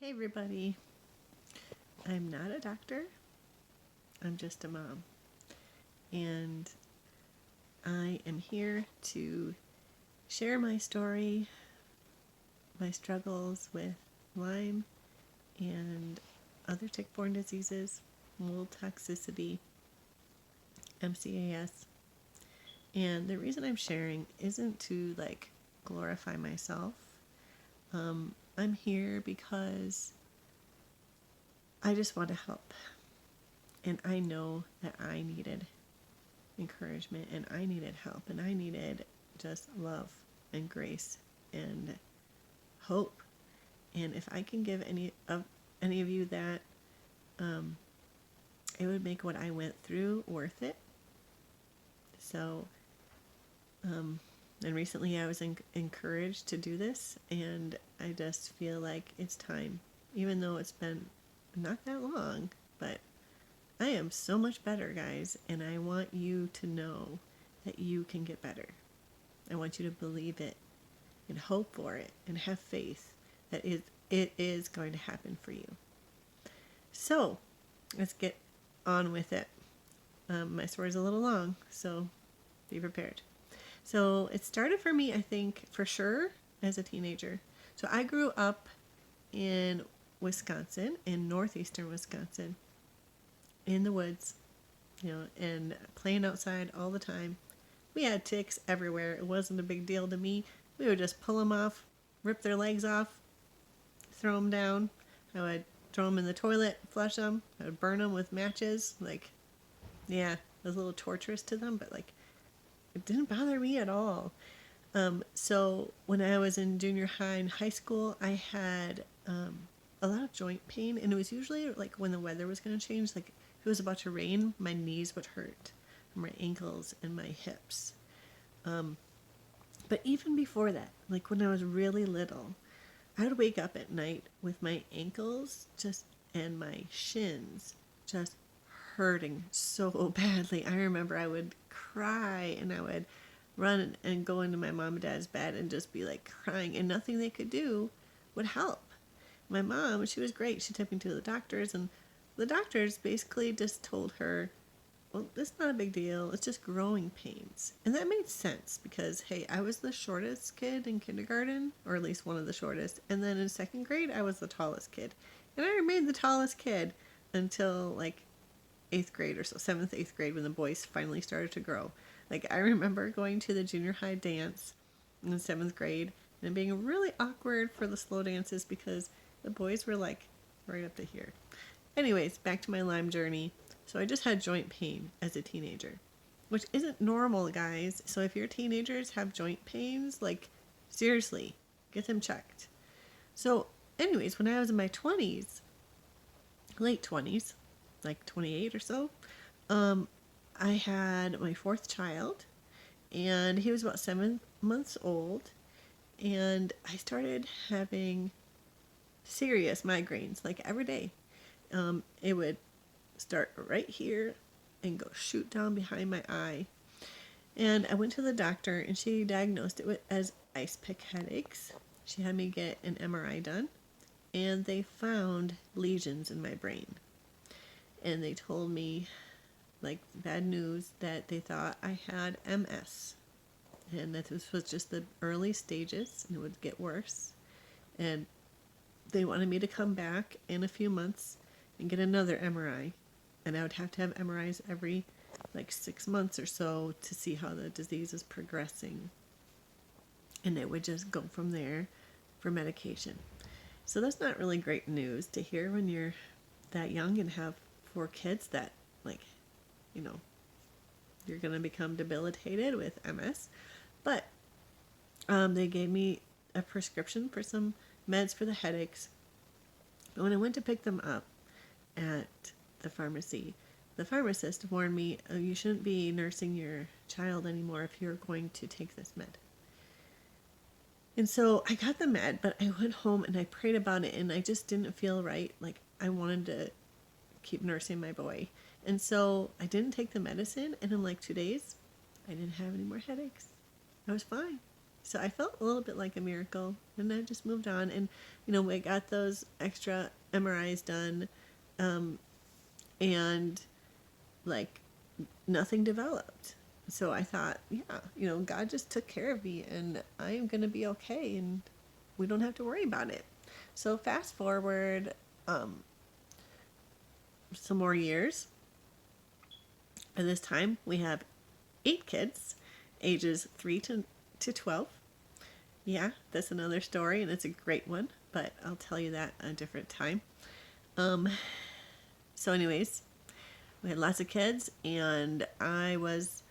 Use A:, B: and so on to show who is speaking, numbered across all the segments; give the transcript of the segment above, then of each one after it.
A: Hey everybody, I'm not a doctor, I'm just a mom, and I am here to share my story, my struggles with Lyme and other tick-borne diseases, mold toxicity, MCAS, and the reason I'm sharing isn't to glorify myself. I'm here because I just want to help. And I know that I needed encouragement and I needed help and I needed just love and grace and hope. And if I can give any of you that, it would make what I went through worth it. So, and recently I was encouraged to do this, and I just feel like it's time, even though it's been not that long, but I am so much better, guys, and I want you to know that you can get better. I want you to believe it and hope for it and have faith that it is going to happen for you. So, let's get on with it. My story's a little long, so be prepared. So, it started for me, I think, for sure, as a teenager. So, I grew up in Wisconsin, in northeastern Wisconsin, in the woods, and playing outside all the time. We had ticks everywhere. It wasn't a big deal to me. We would just pull them off, rip their legs off, throw them down. I would throw them in the toilet, flush them. I would burn them with matches. It was a little torturous to them, but it didn't bother me at all. So when I was in junior high and high school, I had a lot of joint pain, and it was usually when the weather was going to change. If it was about to rain, my knees would hurt, my ankles and my hips. But even before that, when I was really little, I would wake up at night with my ankles and my shins just hurting so badly. I remember I would cry and I would run and go into my mom and dad's bed and just be crying, and nothing they could do would help. My mom, she was great. She took me to the doctors, and the doctors basically just told her, well, it's not a big deal. It's just growing pains. And that made sense because, hey, I was the shortest kid in kindergarten, or at least one of the shortest. And then in second grade, I was the tallest kid. And I remained the tallest kid until 8th grade or so, 7th, 8th grade, when the boys finally started to grow. I remember going to the junior high dance in the 7th grade and being really awkward for the slow dances because the boys were right up to here. Anyways, back to my Lyme journey. So I just had joint pain as a teenager, which isn't normal, guys. So if your teenagers have joint pains, seriously, get them checked. So anyways, when I was in my 20s, late 20s, 28 or so, I had my 4th child, and he was about 7 months old, and I started having serious migraines every day. It would start right here and go shoot down behind my eye. And I went to the doctor, and she diagnosed it as ice pick headaches. She had me get an MRI done, and they found lesions in my brain. And they told me, bad news, that they thought I had MS, and that this was just the early stages and it would get worse. And they wanted me to come back in a few months and get another MRI. And I would have to have MRIs every 6 months or so to see how the disease is progressing. And it would just go from there for medication. So that's not really great news to hear when you're that young and have 4 kids that, you're going to become debilitated with MS. But they gave me a prescription for some meds for the headaches. But when I went to pick them up at the pharmacy, the pharmacist warned me, you shouldn't be nursing your child anymore if you're going to take this med. And so I got the med, but I went home and I prayed about it, and I just didn't feel right. I wanted to keep nursing my boy. And so I didn't take the medicine, and in 2 days, I didn't have any more headaches. I was fine. So I felt a little bit like a miracle, and I just moved on. And we got those extra MRIs done, and like nothing developed. So I thought, yeah, God just took care of me, and I am going to be okay, and we don't have to worry about it. So fast forward some more years. At this time, we have 8 kids, ages 3 to 12. Yeah, that's another story, and it's a great one, but I'll tell you that a different time. Um, so, anyways, we had lots of kids, and I was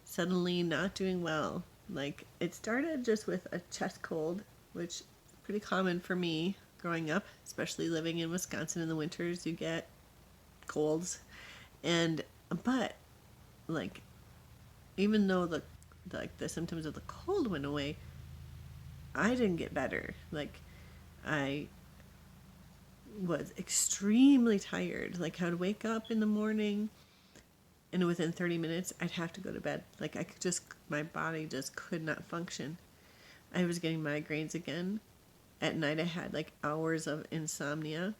A: suddenly not doing well. Like, it started just with a chest cold, which is pretty common for me growing up, especially living in Wisconsin in the winters. You get colds, but like, even though the symptoms of the cold went away, I didn't get better. Like, I was extremely tired. Like, I would wake up in the morning, and within 30 minutes I'd have to go to bed. Like, my body just could not function. I was getting migraines again. At night I had like hours of insomnia.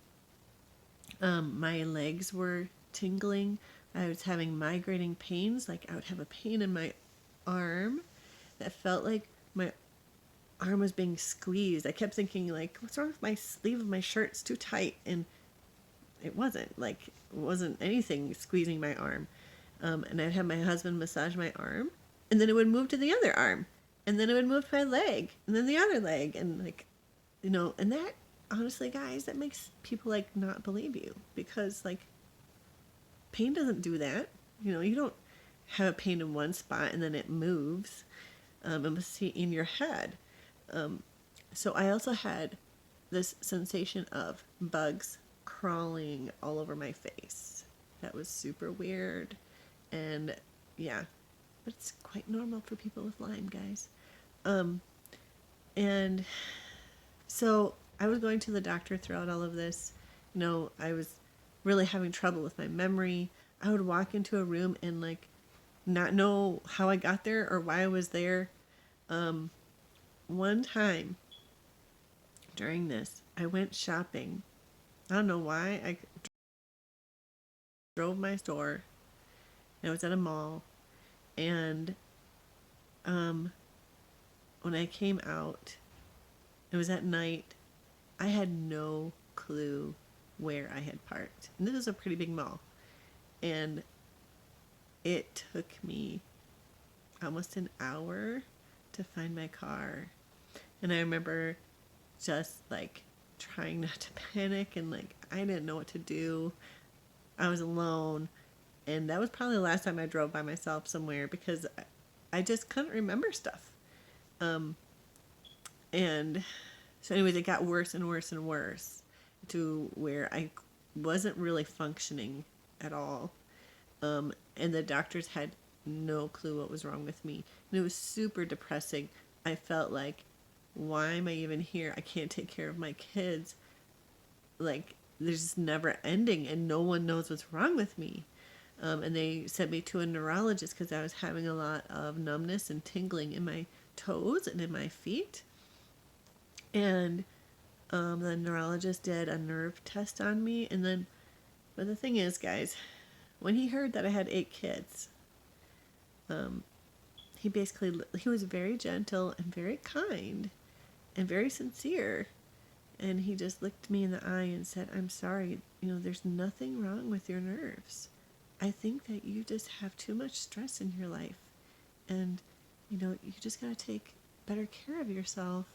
A: My legs were tingling. I was having migrating pains. Like, I would have a pain in my arm that felt like my arm was being squeezed. I kept thinking, like, what's wrong with my sleeve of my shirt? It's too tight. And it wasn't. Like, it wasn't anything squeezing my arm. And I'd have my husband massage my arm, and then it would move to the other arm, and then it would move to my leg, and then the other leg. And like, and that, honestly, guys, that makes people like not believe you, because like, pain doesn't do that. You don't have a pain in one spot and then it moves. It must be in your head. So I also had this sensation of bugs crawling all over my face. That was super weird. And yeah, but it's quite normal for people with Lyme, guys. And so I was going to the doctor throughout all of this. I was really having trouble with my memory. I would walk into a room and like not know how I got there or why I was there. One time during this, I went shopping. I don't know why. I drove my store. I was at a mall, and when I came out, it was at night. I had no clue where I had parked. And this is a pretty big mall. And it took me almost an hour to find my car. And I remember just like trying not to panic, and like I didn't know what to do. I was alone. And that was probably the last time I drove by myself somewhere, because I just couldn't remember stuff. And so anyways, it got worse and worse and worse to where I wasn't really functioning at all. And the doctors had no clue what was wrong with me. And it was super depressing. I felt like, why am I even here? I can't take care of my kids. Like, there's never ending, and no one knows what's wrong with me. And they sent me to a neurologist because I was having a lot of numbness and tingling in my toes and in my feet. And the neurologist did a nerve test on me. And then, but the thing is, guys, when he heard that I had 8 kids, he was very gentle and very kind and very sincere. And he just looked me in the eye and said, I'm sorry, there's nothing wrong with your nerves. I think that you just have too much stress in your life. And, you just got to take better care of yourself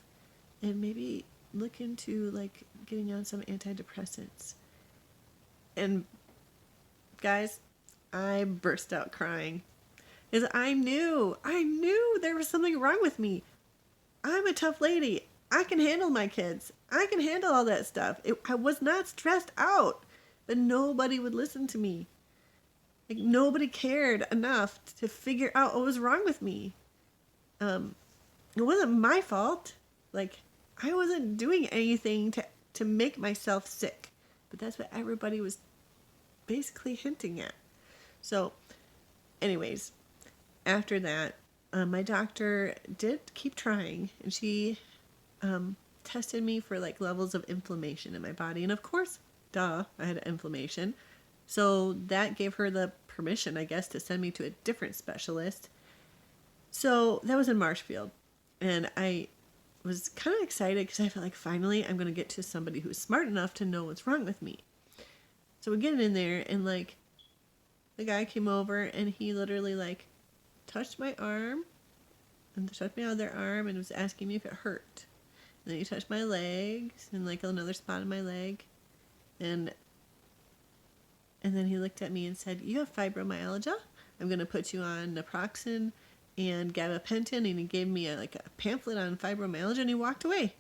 A: and maybe look into, like, getting on some antidepressants. And, guys, I burst out crying. Because I knew there was something wrong with me. I'm a tough lady. I can handle my kids. I can handle all that stuff. I was not stressed out. But nobody would listen to me. Like, nobody cared enough to figure out what was wrong with me. It wasn't my fault. Like, I wasn't doing anything to make myself sick. But that's what everybody was basically hinting at. So, anyways, after that, my doctor did keep trying, and she tested me for like levels of inflammation in my body. And of course, duh, I had inflammation. So that gave her the permission, I guess, to send me to a different specialist. So that was in Marshfield. And I was kind of excited because I felt like finally I'm going to get to somebody who's smart enough to know what's wrong with me. So we get in there, and like the guy came over and he literally like touched my arm and touched my other arm and was asking me if it hurt. And then he touched my legs and like another spot on my leg. And then he looked at me and said, "You have fibromyalgia. I'm going to put you on naproxen and gabapentin." And he gave me a pamphlet on fibromyalgia, and he walked away.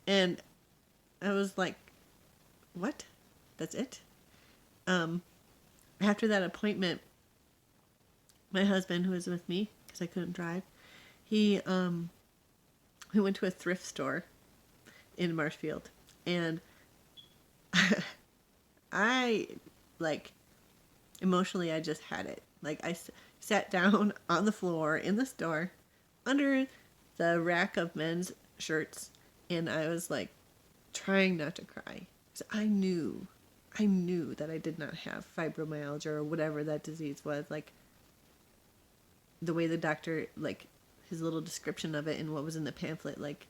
A: And I was like, what? That's it? After that appointment, my husband, who was with me because I couldn't drive, he went to a thrift store in Marshfield, and I, like, emotionally, I just had it. Like, I sat down on the floor in the store under the rack of men's shirts, and I was, like, trying not to cry. So I knew that I did not have fibromyalgia or whatever that disease was. Like, the way the doctor, like, his little description of it and what was in the pamphlet, like,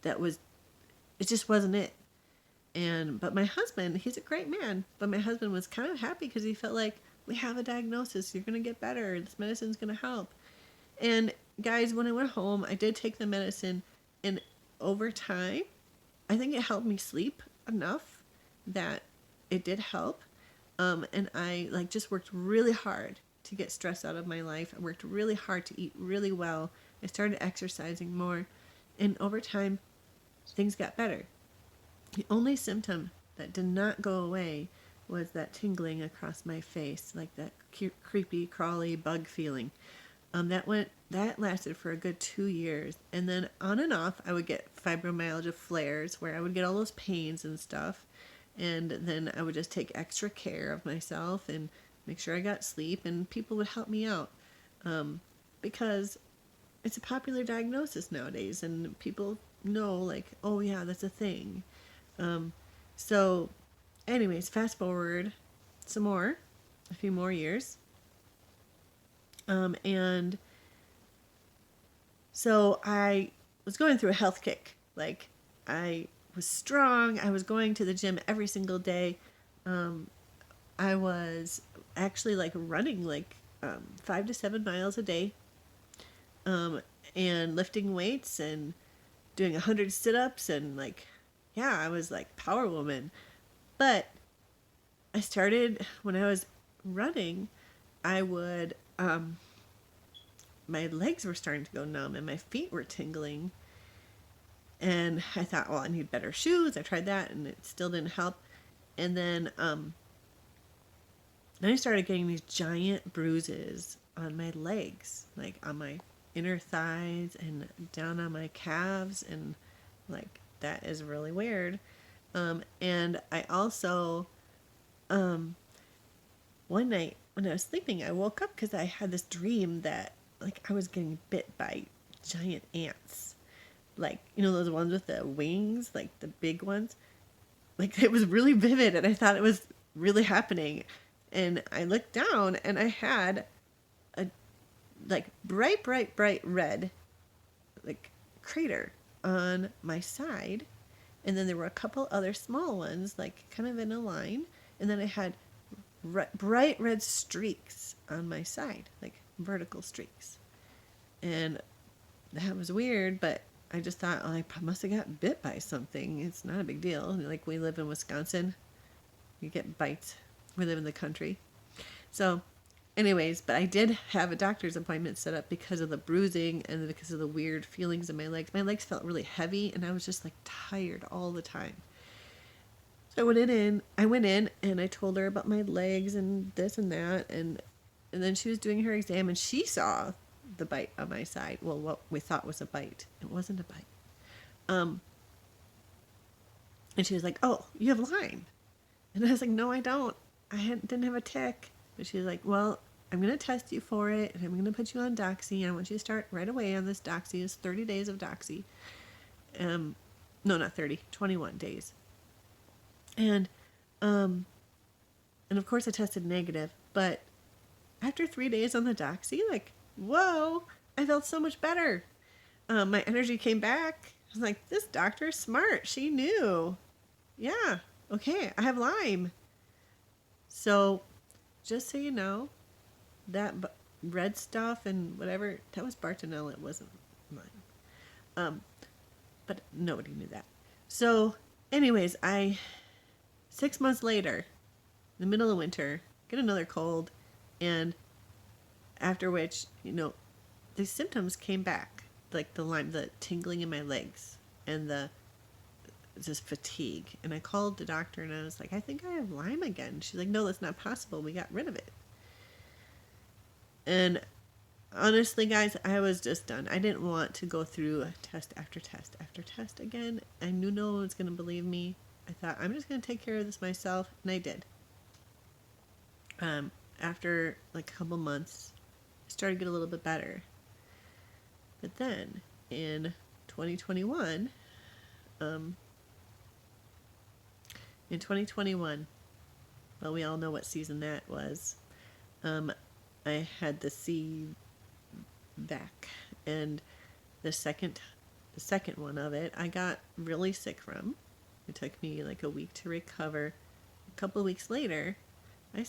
A: that was, it just wasn't it. But my husband, he's a great man, but my husband was kind of happy because he felt like, we have a diagnosis, you're going to get better, this medicine's going to help. And guys, when I went home, I did take the medicine, and over time, I think it helped me sleep enough that it did help. And I like just worked really hard to get stress out of my life. I worked really hard to eat really well. I started exercising more, and over time, things got better. The only symptom that did not go away was that tingling across my face, like that creepy, crawly bug feeling. That lasted for a good 2 years. And then on and off, I would get fibromyalgia flares where I would get all those pains and stuff. And then I would just take extra care of myself and make sure I got sleep, and people would help me out. Because it's a popular diagnosis nowadays, and people know, like, oh yeah, that's a thing. So anyways, fast forward a few more years. And so I was going through a health kick. Like, I was strong. I was going to the gym every single day. I was actually like running like 5 to 7 miles a day, and lifting weights and doing 100 sit-ups, and like, yeah, I was like power woman. But I started, when I was running, I would, my legs were starting to go numb and my feet were tingling. And I thought, well, I need better shoes. I tried that and it still didn't help. And then I started getting these giant bruises on my legs, like on my inner thighs and down on my calves. And like, that is really weird. And I also, one night when I was sleeping, I woke up because I had this dream that like I was getting bit by giant ants. Like, you know, those ones with the wings, like the big ones. Like, it was really vivid, and I thought it was really happening. And I looked down, and I had a like bright red like crater on my side. And then there were a couple other small ones, like kind of in a line. And then I had bright red streaks on my side, like vertical streaks. And that was weird, but I just thought, oh, I must have got bit by something. It's not a big deal. Like, we live in Wisconsin. You get bites. We live in the country. So, anyways, but I did have a doctor's appointment set up because of the bruising and because of the weird feelings in my legs. My legs felt really heavy, and I was just like tired all the time. So I went in and I told her about my legs and this and that, and then she was doing her exam, and she saw the bite on my side. Well, what we thought was a bite. It wasn't a bite. And she was like, "Oh, you have Lyme." And I was like, "No, I don't. Didn't have a tick." But she was like, "Well, I'm going to test you for it, and I'm going to put you on Doxy, and I want you to start right away on this Doxy. It's 30 days of Doxy. No, not 30, 21 days. And of course I tested negative, but after 3 days on the Doxy, like, whoa, I felt so much better. My energy came back. I was like, this doctor is smart. She knew. Yeah, okay, I have Lyme. So, just so you know, that red stuff and whatever, that was Bartonella. It wasn't Lyme. But nobody knew that. So, anyways, 6 months later, in the middle of winter, get another cold, and after which, the symptoms came back, like the Lyme, the tingling in my legs, and the just fatigue. And I called the doctor, and I was like, I think I have Lyme again. She's like, no, that's not possible. We got rid of it. And honestly, guys, I was just done. I didn't want to go through test after test after test again. I knew no one was going to believe me. I thought, I'm just going to take care of this myself, and I did. After like a couple months, I started to get a little bit better. But then, in 2021, well, we all know what season that was. I had the C back, and the second one of it, I got really sick from. It took me like a week to recover. A couple of weeks later, I